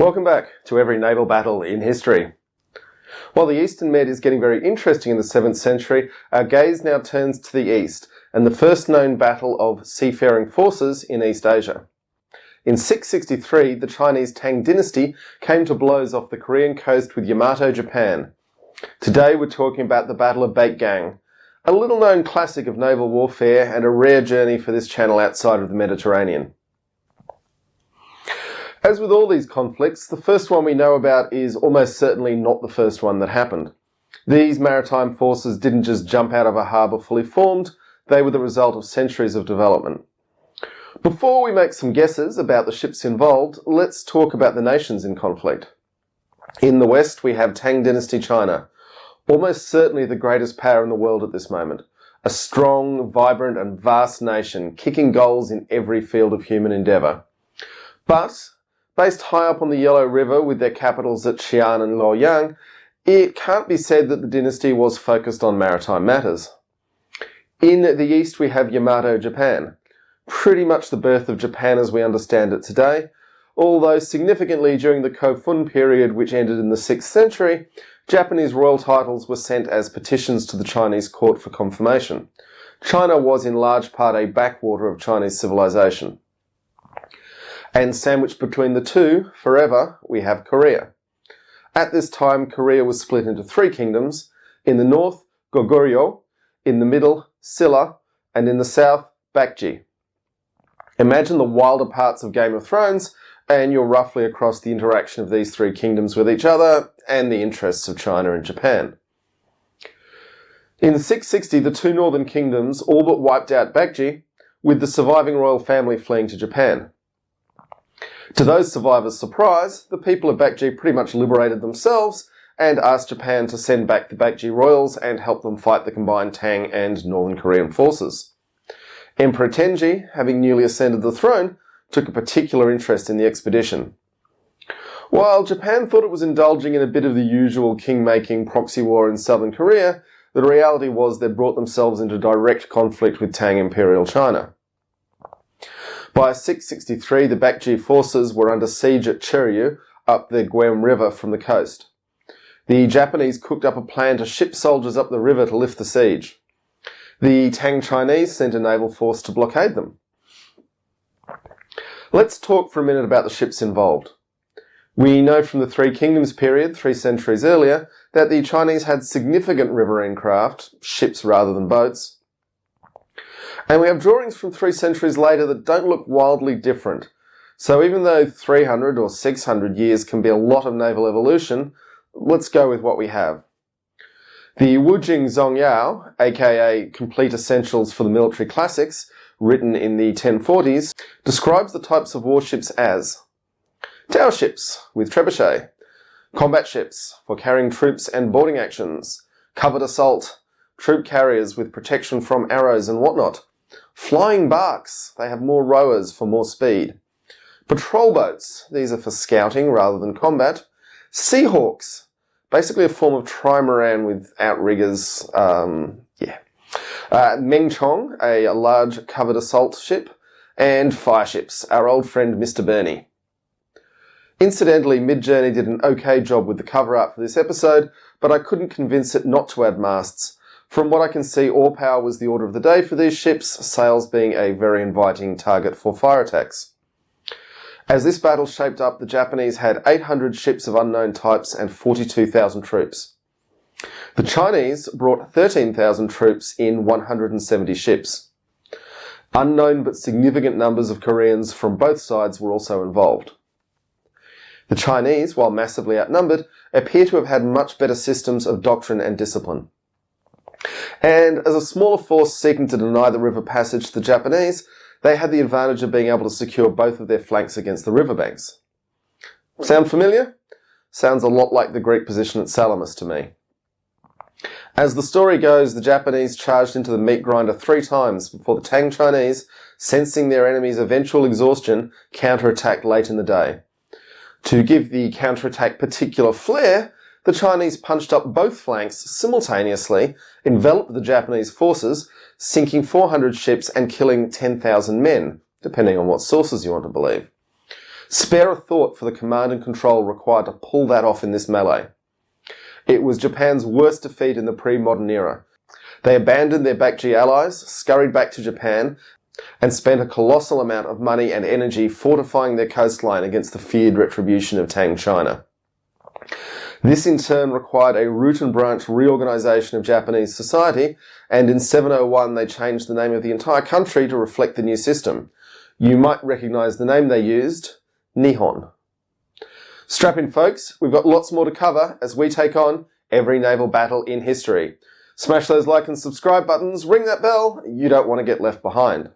Welcome back to every naval battle in history. While the Eastern Med is getting very interesting in the 7th century, our gaze now turns to the East and the first known battle of seafaring forces in East Asia. In 663, the Chinese Tang Dynasty came to blows off the Korean coast with Yamato Japan. Today we're talking about the Battle of Baekgang, a little-known classic of naval warfare and a rare journey for this channel outside of the Mediterranean. As with all these conflicts, the first one we know about is almost certainly not the first one that happened. These maritime forces didn't just jump out of a harbour fully formed, they were the result of centuries of development. Before we make some guesses about the ships involved, let's talk about the nations in conflict. In the West, we have Tang Dynasty China, almost certainly the greatest power in the world at this moment. A strong, vibrant and vast nation, kicking goals in every field of human endeavour. But based high up on the Yellow River with their capitals at Xi'an and Luoyang, it can't be said that the dynasty was focused on maritime matters. In the east we have Yamato Japan, pretty much the birth of Japan as we understand it today, although significantly during the Kofun period, which ended in the 6th century, Japanese royal titles were sent as petitions to the Chinese court for confirmation. China was in large part a backwater of Chinese civilization. And sandwiched between the two, forever, we have Korea. At this time, Korea was split into 3 kingdoms. In the north, Goguryeo, in the middle, Silla, and in the south, Baekje. Imagine the wilder parts of Game of Thrones, and you're roughly across the interaction of these 3 kingdoms with each other, and the interests of China and Japan. In 660, the 2 northern kingdoms all but wiped out Baekje, with the surviving royal family fleeing to Japan. To those survivors' surprise, the people of Baekje pretty much liberated themselves and asked Japan to send back the Baekje royals and help them fight the combined Tang and Northern Korean forces. Emperor Tenji, having newly ascended the throne, took a particular interest in the expedition. While Japan thought it was indulging in a bit of the usual king-making proxy war in southern Korea, the reality was they'd brought themselves into direct conflict with Tang Imperial China. By 663, the Baekje forces were under siege at Cheryu, up the Guem River from the coast. The Japanese cooked up a plan to ship soldiers up the river to lift the siege. The Tang Chinese sent a naval force to blockade them. Let's talk for a minute about the ships involved. We know from the 3 Kingdoms period, 3 centuries earlier, that the Chinese had significant riverine craft, ships rather than boats. And we have drawings from 3 centuries later that don't look wildly different. So even though 300 or 600 years can be a lot of naval evolution, let's go with what we have. The Wujing Zongyao, aka Complete Essentials for the Military Classics, written in the 1040s, describes the types of warships as tower ships with trebuchet, combat ships for carrying troops and boarding actions, covered assault, troop carriers with protection from arrows and whatnot, flying barks, they have more rowers for more speed, patrol boats, these are for scouting rather than combat, seahawks, basically a form of trimaran with outriggers, Mengchong, a large covered assault ship, and fireships, our old friend Mr. Bernie. Incidentally, Mid-Journey did an okay job with the cover art for this episode, but I couldn't convince it not to add masts. From what I can see, oar power was the order of the day for these ships, sails being a very inviting target for fire attacks. As this battle shaped up, the Japanese had 800 ships of unknown types and 42,000 troops. The Chinese brought 13,000 troops in 170 ships. Unknown but significant numbers of Koreans from both sides were also involved. The Chinese, while massively outnumbered, appear to have had much better systems of doctrine and discipline. And as a smaller force seeking to deny the river passage to the Japanese, they had the advantage of being able to secure both of their flanks against the riverbanks. Sound familiar? Sounds a lot like the Greek position at Salamis to me. As the story goes, the Japanese charged into the meat grinder 3 times before the Tang Chinese, sensing their enemy's eventual exhaustion, counterattacked late in the day. To give the counterattack particular flair, the Chinese punched up both flanks simultaneously, enveloped the Japanese forces, sinking 400 ships and killing 10,000 men, depending on what sources you want to believe. Spare a thought for the command and control required to pull that off in this melee. It was Japan's worst defeat in the pre-modern era. They abandoned their Baekji allies, scurried back to Japan, and spent a colossal amount of money and energy fortifying their coastline against the feared retribution of Tang China. This in turn required a root and branch reorganisation of Japanese society, and in 701 they changed the name of the entire country to reflect the new system. You might recognise the name they used, Nihon. Strap in folks, we've got lots more to cover as we take on every naval battle in history. Smash those like and subscribe buttons, ring that bell, you don't want to get left behind.